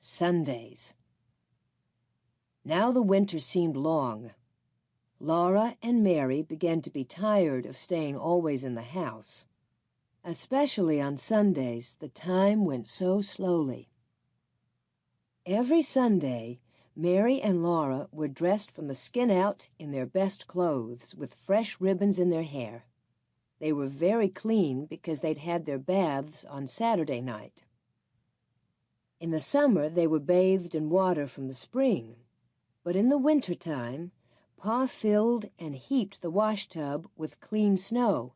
Sundays. Now the winter seemed long. Laura and Mary began to be tired of staying always in the house. Especially on Sundays, the time went so slowly. Every Sunday, Mary and Laura were dressed from the skin out in their best clothes, with fresh ribbons in their hair. They were very clean because they'd had their baths on Saturday night. In the summer, they were bathed in water from the spring, but in the winter time, Pa filled and heaped the wash tub with clean snow,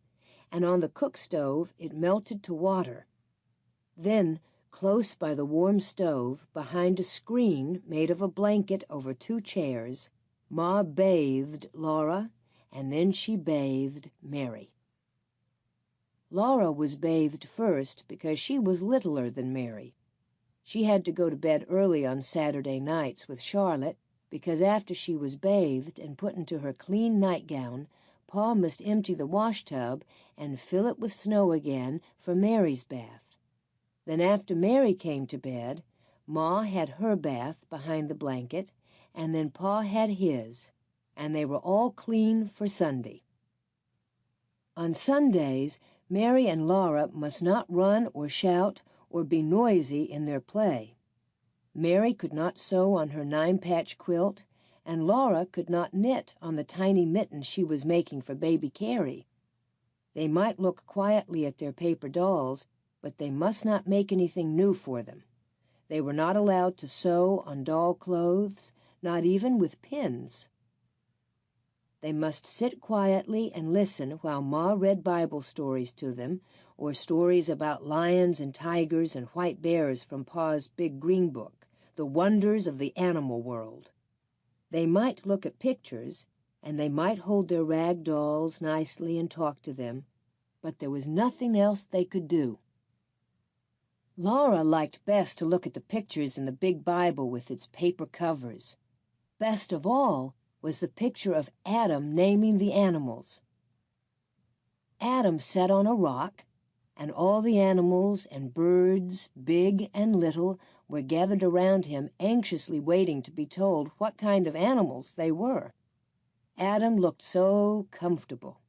and on the cook stove it melted to water. Then, close by the warm stove, behind a screen made of a blanket over 2 chairs, Ma bathed Laura, and then she bathed Mary. Laura was bathed first because she was littler than Mary. She had to go to bed early on Saturday nights with Charlotte, because after she was bathed and put into her clean nightgown, Pa must empty the wash tub and fill it with snow again for Mary's bath. Then after Mary came to bed, Ma had her bath behind the blanket, and then Pa had his, and they were all clean for Sunday. On Sundays, Mary and Laura must not run or shout or be noisy in their play. Mary could not sew on her 9-patch quilt, and Laura could not knit on the tiny mittens she was making for baby Carrie. They might look quietly at their paper dolls, but they must not make anything new for them. They were not allowed to sew on doll clothes, not even with pins. They must sit quietly and listen while Ma read Bible stories to them, or stories about lions and tigers and white bears from Pa's big green book, The Wonders of the Animal World. They might look at pictures, and they might hold their rag dolls nicely and talk to them, but there was nothing else they could do. Laura liked best to look at the pictures in the big Bible with its paper covers. Best of all was the picture of Adam naming the animals. Adam sat on a rock, and all the animals and birds, big and little, were gathered around him, anxiously waiting to be told what kind of animals they were. Adam looked so comfortable.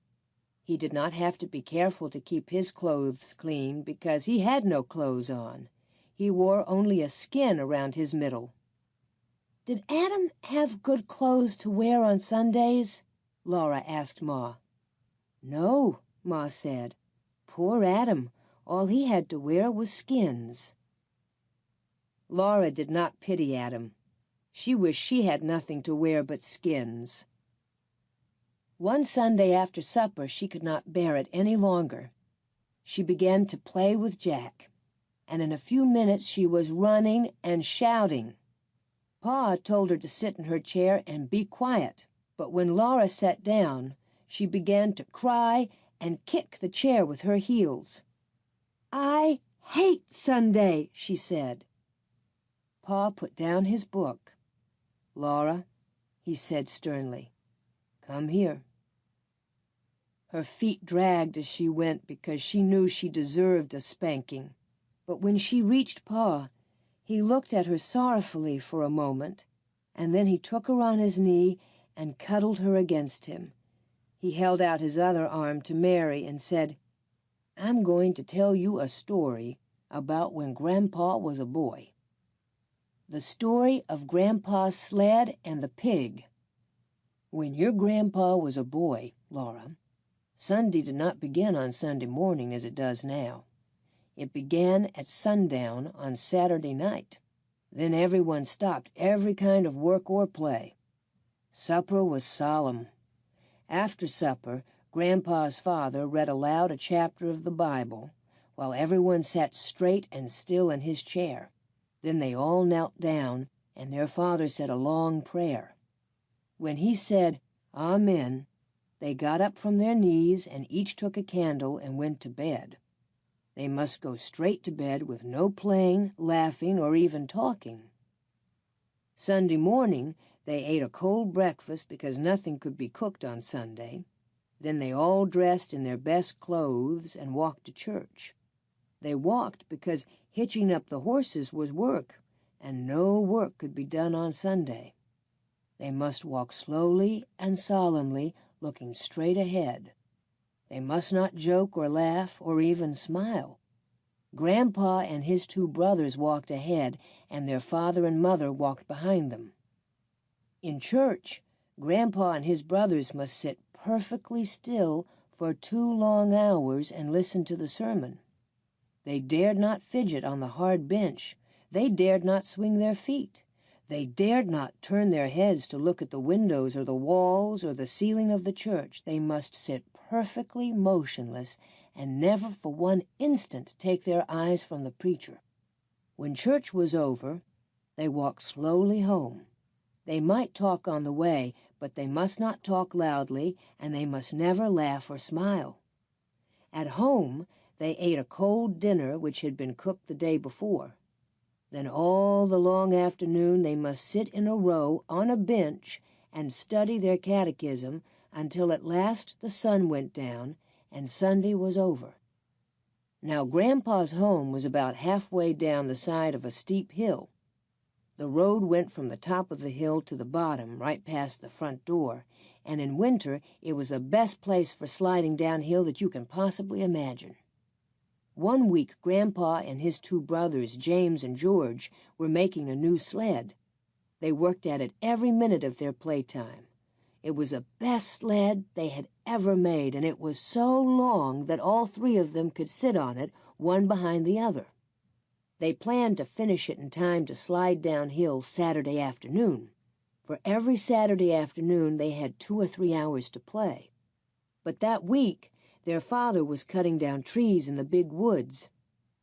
He did not have to be careful to keep his clothes clean because he had no clothes on. He wore only a skin around his middle. "Did Adam have good clothes to wear on Sundays?" Laura asked Ma. "No," Ma said. "Poor Adam, all he had to wear was skins." Laura did not pity Adam. She wished she had nothing to wear but skins. One Sunday after supper she could not bear it any longer. She began to play with Jack, and in a few minutes she was running and shouting. Pa told her to sit in her chair and be quiet, but when Laura sat down, she began to cry and kick the chair with her heels. "I hate Sunday," she said. Pa put down his book. "Laura," he said sternly, "come here." Her feet dragged as she went because she knew she deserved a spanking. But when she reached Pa, he looked at her sorrowfully for a moment, and then he took her on his knee and cuddled her against him. He held out his other arm to Mary and said, "I'm going to tell you a story about when Grandpa was a boy. The story of Grandpa's sled and the pig. When your grandpa was a boy, Laura, Sunday did not begin on Sunday morning as it does now. It began at sundown on Saturday night. Then everyone stopped every kind of work or play. Supper was solemn. After supper, Grandpa's father read aloud a chapter of the Bible, while everyone sat straight and still in his chair. Then they all knelt down, and their father said a long prayer. When he said, 'Amen,' they got up from their knees and each took a candle and went to bed. They must go straight to bed with no playing, laughing, or even talking. Sunday morning, they ate a cold breakfast because nothing could be cooked on Sunday. Then they all dressed in their best clothes and walked to church. They walked because hitching up the horses was work, and no work could be done on Sunday. They must walk slowly and solemnly, looking straight ahead. They must not joke or laugh or even smile. Grandpa and his two brothers walked ahead, and their father and mother walked behind them. In church, Grandpa and his brothers must sit perfectly still for 2 long hours and listen to the sermon. They dared not fidget on the hard bench. They dared not swing their feet. They dared not turn their heads to look at the windows or the walls or the ceiling of the church. They must sit perfectly motionless and never for one instant take their eyes from the preacher. When church was over, they walked slowly home. They might talk on the way, but they must not talk loudly, and they must never laugh or smile. At home, they ate a cold dinner which had been cooked the day before. Then all the long afternoon they must sit in a row on a bench and study their catechism until at last the sun went down and Sunday was over. Now Grandpa's home was about halfway down the side of a steep hill. The road went from the top of the hill to the bottom, right past the front door, and in winter it was the best place for sliding downhill that you can possibly imagine. One week, Grandpa and his two brothers, James and George, were making a new sled. They worked at it every minute of their playtime. It was the best sled they had ever made, and it was so long that all 3 of them could sit on it, one behind the other. They planned to finish it in time to slide downhill Saturday afternoon. For every Saturday afternoon they had 2 or 3 hours to play. But that week, their father was cutting down trees in the big woods.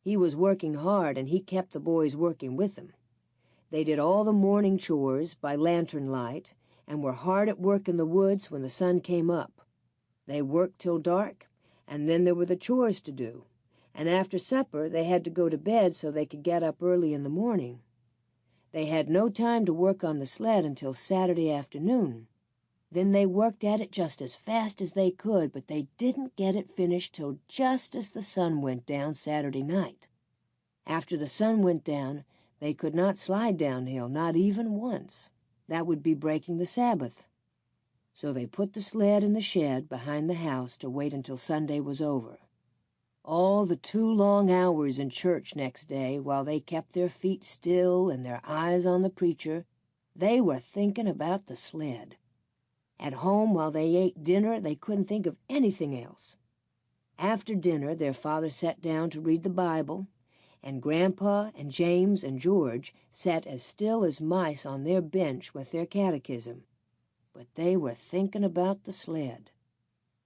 He was working hard, and he kept the boys working with him. They did all the morning chores by lantern light and were hard at work in the woods when the sun came up. They worked till dark, and then there were the chores to do. And after supper they had to go to bed so they could get up early in the morning. They had no time to work on the sled until Saturday afternoon. Then they worked at it just as fast as they could, but they didn't get it finished till just as the sun went down Saturday night. After the sun went down, they could not slide downhill, not even once. That would be breaking the Sabbath. So they put the sled in the shed behind the house to wait until Sunday was over. All the 2 long hours in church next day, while they kept their feet still and their eyes on the preacher, they were thinking about the sled. At home, while they ate dinner, they couldn't think of anything else. After dinner, their father sat down to read the Bible, and Grandpa and James and George sat as still as mice on their bench with their catechism. But they were thinking about the sled.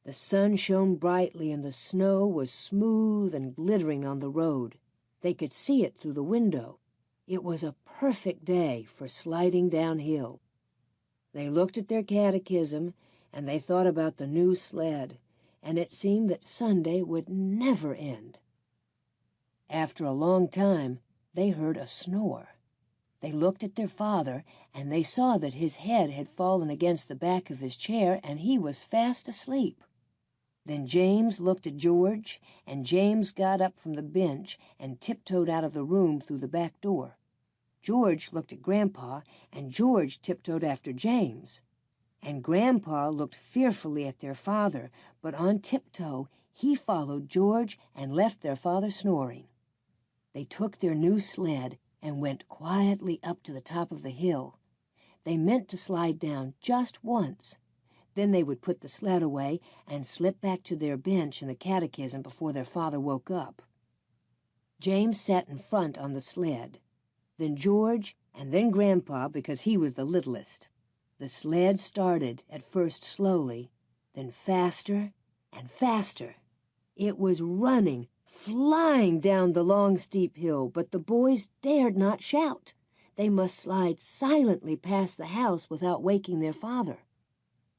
The sun shone brightly, and the snow was smooth and glittering on the road. They could see it through the window. It was a perfect day for sliding downhill. They looked at their catechism, and they thought about the new sled, and it seemed that Sunday would never end. After a long time, they heard a snore. They looked at their father, and they saw that his head had fallen against the back of his chair, and he was fast asleep. Then James looked at George, and James got up from the bench and tiptoed out of the room through the back door. George looked at Grandpa, and George tiptoed after James. And Grandpa looked fearfully at their father, but on tiptoe he followed George and left their father snoring. They took their new sled and went quietly up to the top of the hill. They meant to slide down just once. Then they would put the sled away and slip back to their bench in the catechism before their father woke up. James sat in front on the sled. Then George, and then Grandpa, because he was the littlest. The sled started, at first slowly, then faster and faster. It was running, flying down the long, steep hill, but the boys dared not shout. They must slide silently past the house without waking their father.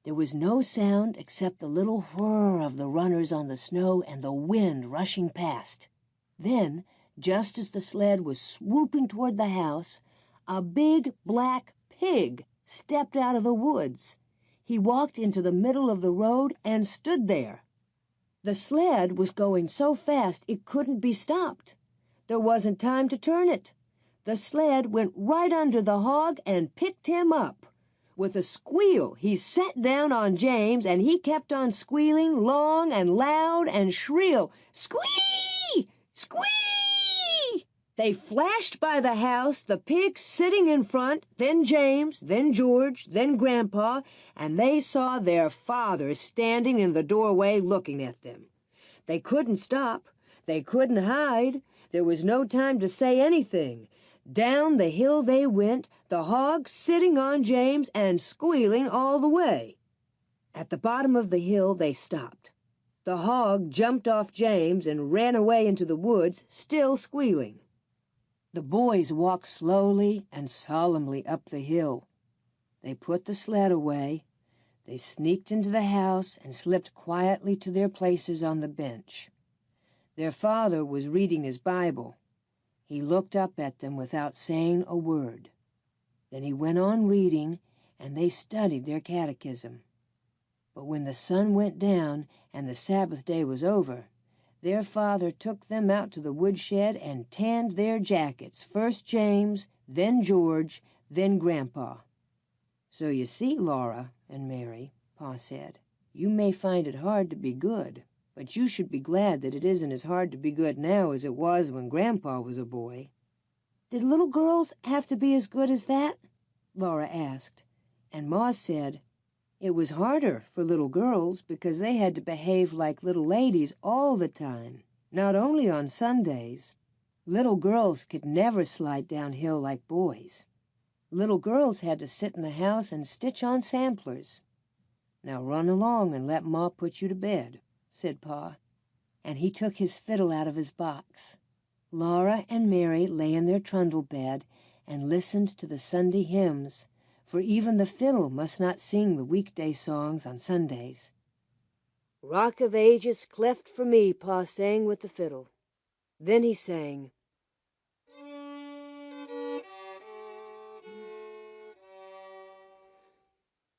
There was no sound except the little whir of the runners on the snow and the wind rushing past. Then, just as the sled was swooping toward the house, a big black pig stepped out of the woods. He walked into the middle of the road and stood there. The sled was going so fast it couldn't be stopped. There wasn't time to turn it. the sled went right under the hog and picked him up. With a squeal, he sat down on James, and he kept on squealing long and loud and shrill. Squee! Squee! They flashed by the house, the pig sitting in front, then James, then George, then Grandpa, and they saw their father standing in the doorway looking at them. They couldn't stop. They couldn't hide. There was no time to say anything. Down the hill they went, the hog sitting on James and squealing all the way. At the bottom of the hill they stopped. The hog jumped off James and ran away into the woods, still squealing. The boys walked slowly and solemnly up the hill. They put the sled away. They sneaked into the house and slipped quietly to their places on the bench. Their father was reading his Bible. He looked up at them without saying a word. Then he went on reading, and they studied their catechism. But when the sun went down and the Sabbath day was over, their father took them out to the woodshed and tanned their jackets, first James, then George, then Grandpa. "So you see, Laura and Mary," Pa said, "you may find it hard to be good, but you should be glad that it isn't as hard to be good now as it was when Grandpa was a boy." "Did little girls have to be as good as that?" Laura asked, and Ma said, "It was harder for little girls because they had to behave like little ladies all the time, not only on Sundays. Little girls could never slide downhill like boys. Little girls had to sit in the house and stitch on samplers. Now run along and let Ma put you to bed," said Pa, and he took his fiddle out of his box. Laura and Mary lay in their trundle bed and listened to the Sunday hymns, for even the fiddle must not sing the weekday songs on Sundays. "Rock of Ages, cleft for me," Pa sang with the fiddle. Then he sang,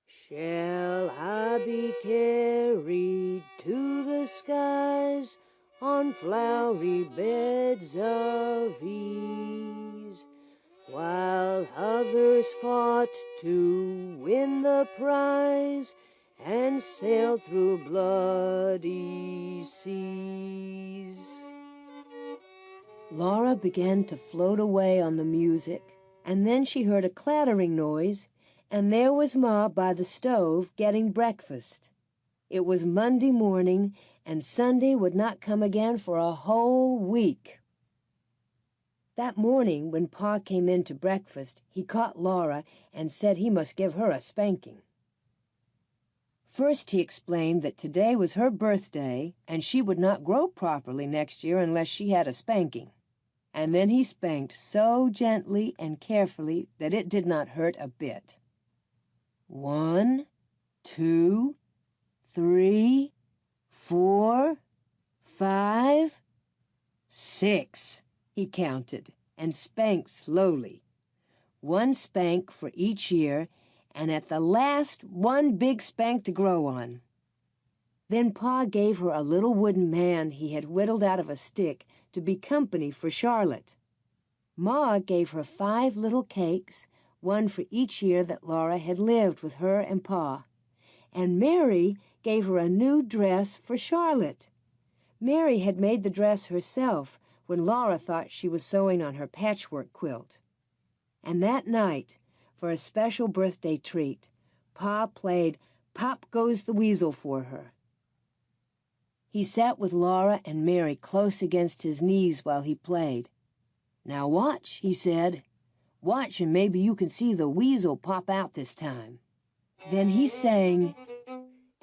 "Shall I be carried to the skies on flowery beds of ease, while others fought to win the prize and sailed through bloody seas?" Laura began to float away on the music, and then she heard a clattering noise, and there was Ma by the stove getting breakfast. It was Monday morning, and Sunday would not come again for a whole week. That morning, when Pa came in to breakfast, he caught Laura and said he must give her a spanking. First he explained that today was her birthday, and she would not grow properly next year unless she had a spanking. And then he spanked so gently and carefully that it did not hurt a bit. 1, 2, 3, 4, 5, 6, he counted, and spanked slowly. 1 spank for each year, and at the last 1 big spank to grow on. Then Pa gave her a little wooden man he had whittled out of a stick to be company for Charlotte. Ma gave her 5 little cakes, 1 for each year that Laura had lived with her and Pa. And Mary gave her a new dress for Charlotte. Mary had made the dress herself when Laura thought she was sewing on her patchwork quilt. And that night, for a special birthday treat, Pa played Pop Goes the Weasel for her. He sat with Laura and Mary close against his knees while he played. "Now watch," he said. "Watch, and maybe you can see the weasel pop out this time." Then he sang,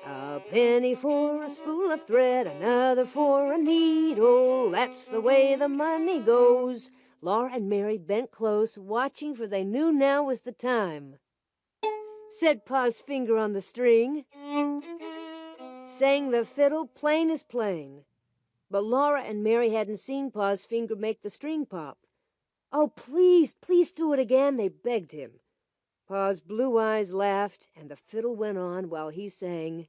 "A penny for a spool of thread, another for a needle. That's the way the money goes." Laura and Mary bent close, watching, for they knew now was the time. Said Pa's finger on the string. Sang the fiddle plain as plain. But Laura and Mary hadn't seen Pa's finger make the string pop. "Oh, please, please do it again," they begged him. Pa's blue eyes laughed, and the fiddle went on while he sang,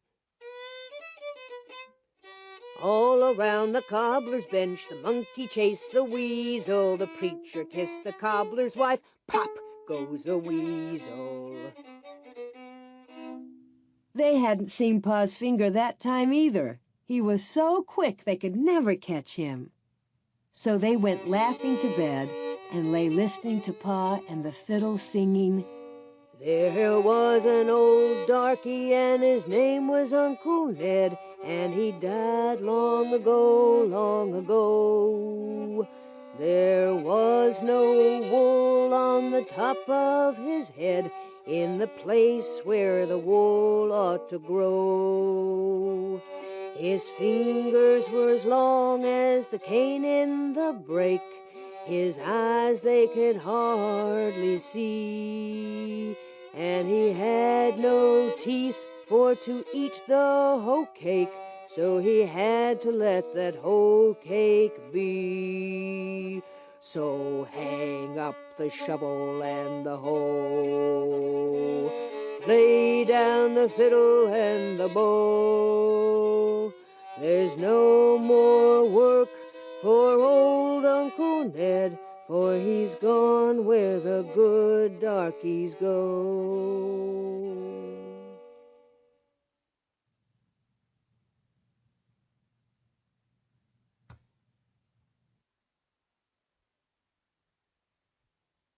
All around the cobbler's bench, the monkey chased the weasel, the preacher kissed the cobbler's wife, pop goes a weasel. They hadn't seen Pa's finger that time either. He was so quick they could never catch him. So they went laughing to bed and lay listening to Pa and the fiddle singing, There was an old darky and his name was Uncle Ned, and he died long ago, long ago. There was no wool on the top of his head, in the place where the wool ought to grow. His fingers were as long as the cane in the brake, his eyes they could hardly see, and he had no teeth for to eat the hoe cake, so he had to let that hoe cake be. So hang up the shovel and the hoe, lay down the fiddle and the bow. There's no more work for old Uncle Ned, for he's gone where the good darkies go.